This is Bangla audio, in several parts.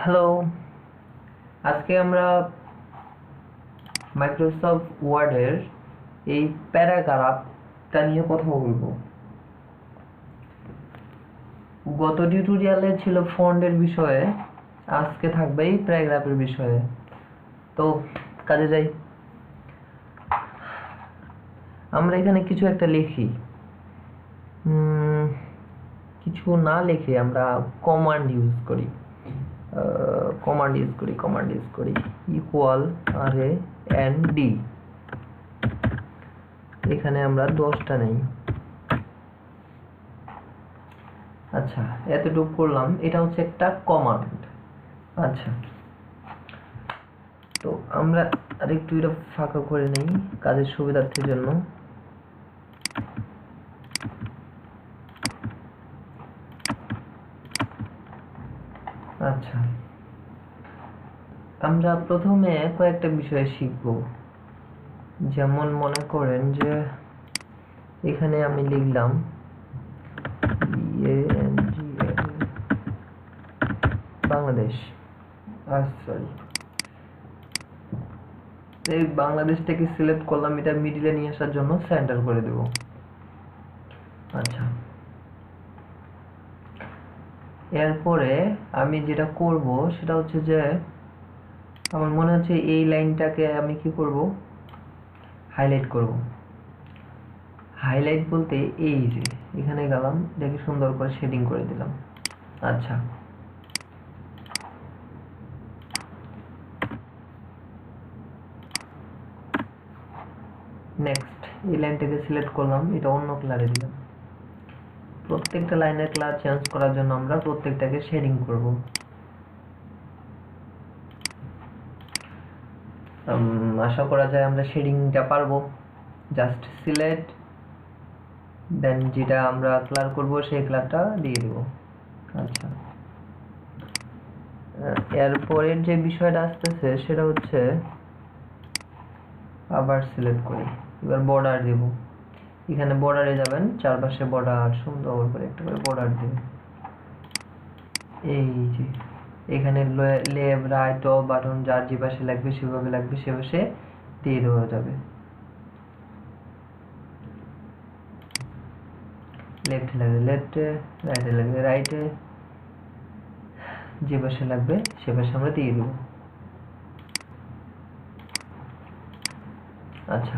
হ্যালো, আজকে আমরা মাইক্রোসফট ওয়ার্ডের এই প্যারাগ্রাফটা নিয়ে কথা বলবো। গত টিউটোরিয়ালে ছিল ফন্টের বিষয়ে, আজকে থাকবে এই প্যারাগ্রাফের বিষয়ে। তো কাজে যাই। আমরা এখানে কিছু একটা লিখি, কিছু না লিখে আমরা কমান্ড ইউজ করি। কমান্ড ইউজ করি ইকুয়াল আরএ এন্ড ডি। এখানে আমরা 10টা নেই। আচ্ছা, এতটুকু করলাম। এটা হচ্ছে একটা কমান্ড। আচ্ছা, তো আমরা আরেকটু এটা ফাঁকা করে নেই কাজের সুবিধার্থের জন্য। আচ্ছা, আমরা প্রথমে কয়েকটা বিষয় শিখব। যেমন মনে করেন যে এখানে আমি লিখলাম বাংলাদেশ। সরি, এই বাংলাদেশটাকে সিলেক্ট করলাম, এটা মিডিলে নিয়ে আসার জন্য সেন্টার করে দেব। আচ্ছা, এরপরে আমি যেটা করব সেটা হচ্ছে যে আমার মনে হচ্ছে এই লাইনটাকে আমি কি করব, হাইলাইট করব। হাইলাইট বলতে এই যে এখানে গেলাম, এটাকে সুন্দর করে শেডিং করে দিলাম। আচ্ছা, নেক্সট এই লাইনটাকে সিলেক্ট করলাম, এটা অন্য কালারে দিলাম। প্রত্যেকটা লাইনের কালার চেঞ্জ করার জন্য আমরা প্রত্যেকটাকে শেডিং করব। আশা করা যায় আমরা শেডিংটা পারবো। জাস্ট সিলেক্ট, দেন যেটা আমরা কালার করব সেই কালারটা দিয়ে দেব। আচ্ছা, এরপরের যে বিষয়টা আসতেছে সেটা হচ্ছে আবার সিলেক্ট করি, এবার বর্ডার দেব। এখানে বর্ডারে যাবেন, চারপাশে বর্ডার সুন্দর করে একটা করে বর্ডার দেবেন। এই যে এখানে লেফট রাইট টপ বাটন যার যে পাশে লাগবে সেভাবে লাগবে, সে পাশে দিয়ে দেওয়া যাবে। লেফট লাগবে লেফটে, রাইটে লাগবে রাইটে, যে পাশে লাগবে সে পাশে আমরা দিয়ে দেব। আচ্ছা,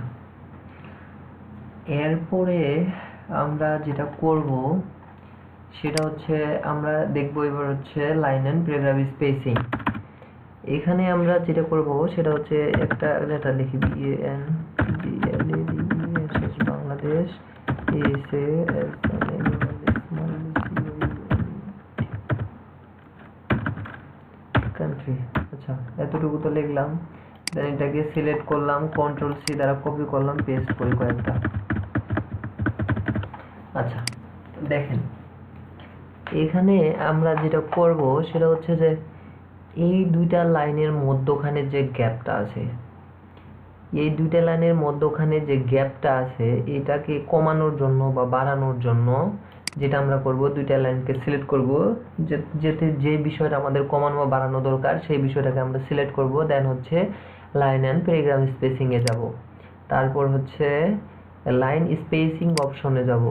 এরপরে আমরা যেটা করব সেটা হচ্ছে আমরা দেখব এবার হচ্ছে লাইন এন্ড প্যারাগ্রাফ স্পেসিং। এখানে আমরা যেটা করব সেটা হচ্ছে একটা লেটার লিখি বাংলাদেশ কান্ট্রি। আচ্ছা, এতটুকু তো লিখলাম। দেন এটাকে সিলেক্ট করলাম, কন্ট্রোল সি দ্বারা কপি করলাম, পেস্ট করি কয়েকটা। আচ্ছা, দেখেন এখানে আমরা যেটা করব সেটা হচ্ছে যে এই দুইটা লাইনের মধ্যখানে যে গ্যাপটা আছে, এই দুইটা লাইনের মধ্যখানে যে গ্যাপটা আছে এটাকে কমানোর জন্য বা বাড়ানোর জন্য যেটা আমরা করব, দুইটা লাইনকে সিলেক্ট করব, যেতে যে বিষয়টা আমাদের কমানো বা বাড়ানো দরকার সেই বিষয়টাকে আমরা সিলেক্ট করব। দেন হচ্ছে লাইন অ্যান্ড প্যারাগ্রাফ স্পেসিং এ যাব, তারপর হচ্ছে লাইন স্পেসিং অপশনে যাব।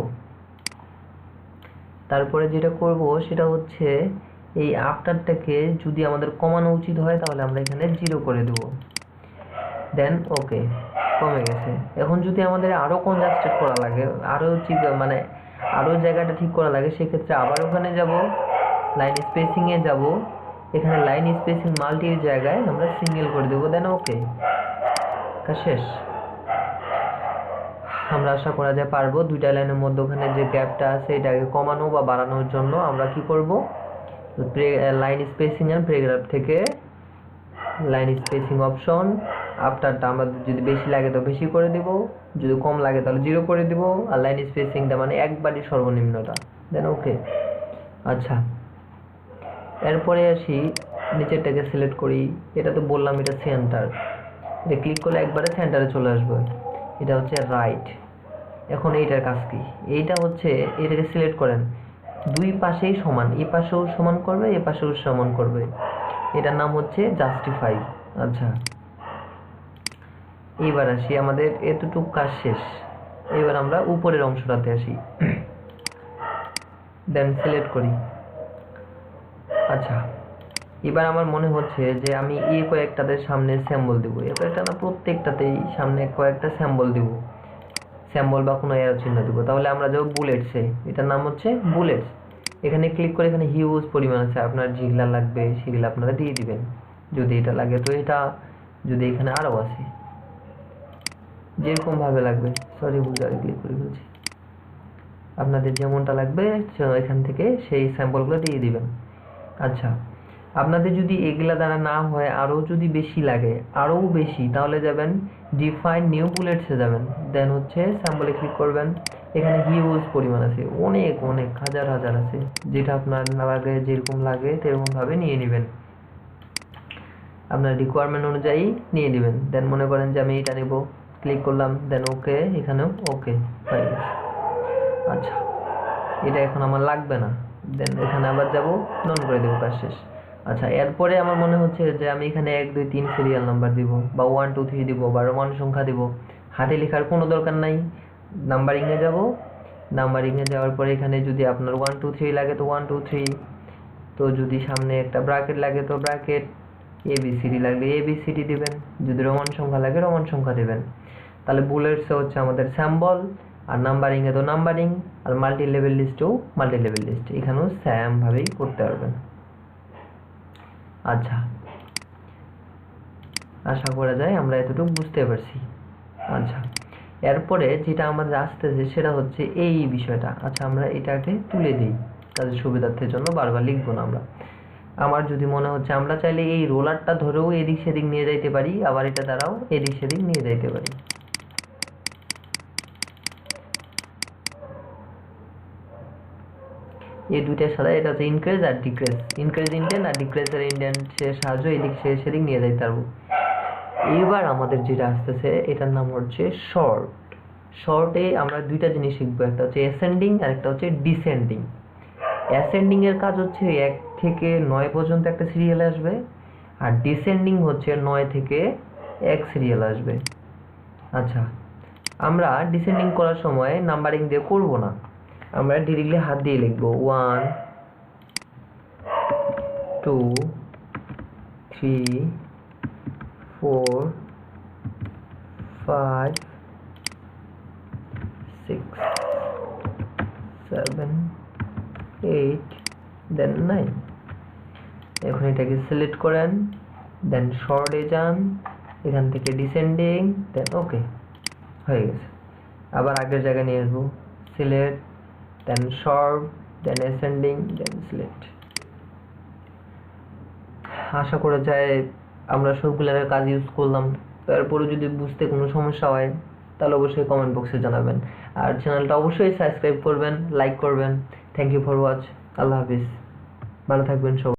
তারপরে যেটা করব সেটা হচ্ছে এই আফটারটাকে যদি আমাদের কমানো উচিত হয় তাহলে আমরা এখানে 0 করে দেব। দেন ওকে, কমে গেছে। এখন যদি আমাদের আরো কনজাস্টেড করা লাগে, আরো মানে আরো জায়গাটা ঠিক করা লাগে, সেক্ষেত্রে আবার ওখানে যাব, লাইন স্পেসিং এ যাব। এখানে লাইন স্পেসিং মাল্টির জায়গায় আমরা সিঙ্গেল করে দেব। দেন ওকে, কাজ শেষ। আমরা আশা করা যায় পারবো। দুইটা লাইনের মধ্যখানে যে গ্যাপটা আছে এটাকে কমানো বা বাড়ানোর জন্য আমরা কি করব, লাইন স্পেসিং এন্ড প্যারাগ্রাফ থেকে লাইন স্পেসিং অপশন, আফটারটা আমাদের যদি বেশি লাগে তো বেশি করে দিব, যদি কম লাগে তাহলে 0 করে দিব, আর লাইন স্পেসিংটা মানে একবারই সর্বনিম্নটা। দেন ওকে। আচ্ছা, এরপরে আসি নিচেরটাকে সিলেক্ট করি। এটা তো বললাম এটা সেন্টার, এটা ক্লিক করলে একবারে সেন্টারে চলে আসবে। এটা হচ্ছে রাইট। এখন এইটার কাজ কি, এইটা হচ্ছে এটাকে সিলেক্ট করেন, দুই পাশেই সমান, এই পাশেও সমান করবে, এই পাশেও সমান করবে। এটার নাম হচ্ছে জাস্টিফাই। আচ্ছা, এইবার আসি, আমাদের এতটুকু কাজ শেষ। এবার আমরা উপরের অংশটাতে আসি, দেন সিলেক্ট করি। আচ্ছা, এবার আমার মনে হচ্ছে যে আমি কয়েকটাতে সামনে স্যাম্বল দিব, কয়েকটা না, প্রত্যেকটাতেই সামনে কয়েকটা স্যাম্বল দিব, স্যাম্বল বা কোনো অ্যারো চিহ্ন দিব। তাহলে আমরা যাব বুলেটসে, এটার নাম হচ্ছে বুলেটস। এখানে ক্লিক করে এখানে হিউজ পরিমাণ আছে, আপনার যেগুলা লাগবে সেগুলো আপনারা দিয়ে দিবেন। যদি এটা লাগে তো এটা, যদি এখানে আরও আছে যেরকম ভাবে লাগবে, সরি ভুল জায়গায় ক্লিক করে ফেলছি, আপনাদের যেমনটা লাগবে এখান থেকে সেই স্যাম্পলগুলো দিয়ে দিবেন। আচ্ছা, আপনাদের যদি এগুলা দ্বারা না হয়, আরও যদি বেশি লাগে, আরও বেশি, তাহলে যাবেন ডিফাইন নিউ বুলেটসে যাবেন, দেন হচ্ছে স্যাম্পলে ক্লিক করবেন। এখানে হিউজ পরিমাণ আছে, অনেক অনেক হাজার হাজার আছে, যেটা আপনার লাগে, যেরকম লাগে সেরকমভাবে নিয়ে নেবেন, আপনার রিকোয়ারমেন্ট অনুযায়ী নিয়ে নেবেন। দেন মনে করেন যে আমি এটা নেব, ক্লিক করলাম, দেন ওকে, এখানেও ওকে হয়ে গেছে। আচ্ছা, এটা এখন আমার লাগবে না, দেন এখানে আবার যাব, নন করে দেবো, কাজ শেষ। আচ্ছা, এরপরে আমার মনে হচ্ছে যে আমি এখানে 1 2 3 সিরিয়াল নাম্বার দিব, বা 1 2 3 দিব, বা রোমান সংখ্যা দিব। হাতে লেখার কোনো দরকার নাই, নাম্বারিংয়ে যাব। নাম্বারিংয়ে যাওয়ার পরে এখানে যদি আপনার 1 2 3 লাগে তো 1 2 3, তো যদি সামনে একটা ব্র্যাকেট লাগে তো ব্র্যাকেট, ABCD লাগলে ABCD দিবেন, যদি রোমান সংখ্যা লাগে রোমান সংখ্যা দিবেন। তাহলে বুলেটসে হচ্ছে আমাদের স্যাম্বল, আর নাম্বারিংয়ে তো নাম্বারিং, আর মাল্টি লেভেল লিস্টেও মাল্টি লেভেল লিস্ট, এখানেও সেম ভাবেই করতে পারবেন। আচ্ছা, আশা করা যায় আমরা এতটুকু বুঝতে পারছি। আচ্ছা, এরপরে যেটা আমাদের আসতেছে সেটা হচ্ছে এই বিষয়টা। আচ্ছা, আমরা এটাকে তুলে দিই কাজের সুবিধার্থের জন্য, বারবার লিখবো না আমরা। আমার যদি মনে হচ্ছে, আমরা চাইলে এই রোলারটা ধরেও এদিক সেদিক নিয়ে যাইতে পারি, আবার এটা দ্বারাও এদিক সেদিক নিয়ে যাইতে পারি। এই দুইটার সাথে এটা হচ্ছে ইনক্রিজ আর ডিক্রিজ, ইনক্রিজ ইন্ডেন্ট আর ডিক্রিজের ইন্ডেন্টের সাহায্যে এদিক সেদিক নিয়ে যাইতে পারবো। এবার আমাদের যেটা আসতেছে এটার নাম হচ্ছে শর্ট। শর্টে আমরা দুইটা জিনিস শিখবো, একটা হচ্ছে অ্যাসেন্ডিং আর একটা হচ্ছে ডিসেন্ডিং। অ্যাসেন্ডিং এর কাজ হচ্ছে 1 থেকে 9 পর্যন্ত একটা সিরিয়াল আসবে, আর ডিসেন্ডিং হচ্ছে 9 থেকে 1 সিরিয়াল আসবে। আচ্ছা, আমরা ডিসেন্ডিং করার সময় নাম্বারিং দিয়ে করব না, আমরা ডিরেক্টলি হাত দিয়ে লিখবো 1 2 3 4 5 6 7 8 দেন 9। এখন এটাকে সিলেক্ট করেন, দেন শর্টে যান, এখান থেকে ডিসেন্ডিং, দেন ওকে হয়ে গেছে। আবার আগের জায়গায় নিয়ে আসবো, সিলেক্ট, দেন শর্ট, দেন অ্যাসেন্ডিং, দেন সিলেক্ট। আশা করা যায় আমরা সবগুলোর কাজ ইউজ করলাম। তারপরে যদি বুঝতে কোনো সমস্যা হয় তাহলে অবশ্যই কমেন্ট বক্সে জানাবেন, আর চ্যানেলটা অবশ্যই সাবস্ক্রাইব করবেন, লাইক করবেন। Thank you for watch. আল্লাহ হাফিজ, ভালো থাকবেন সবাই।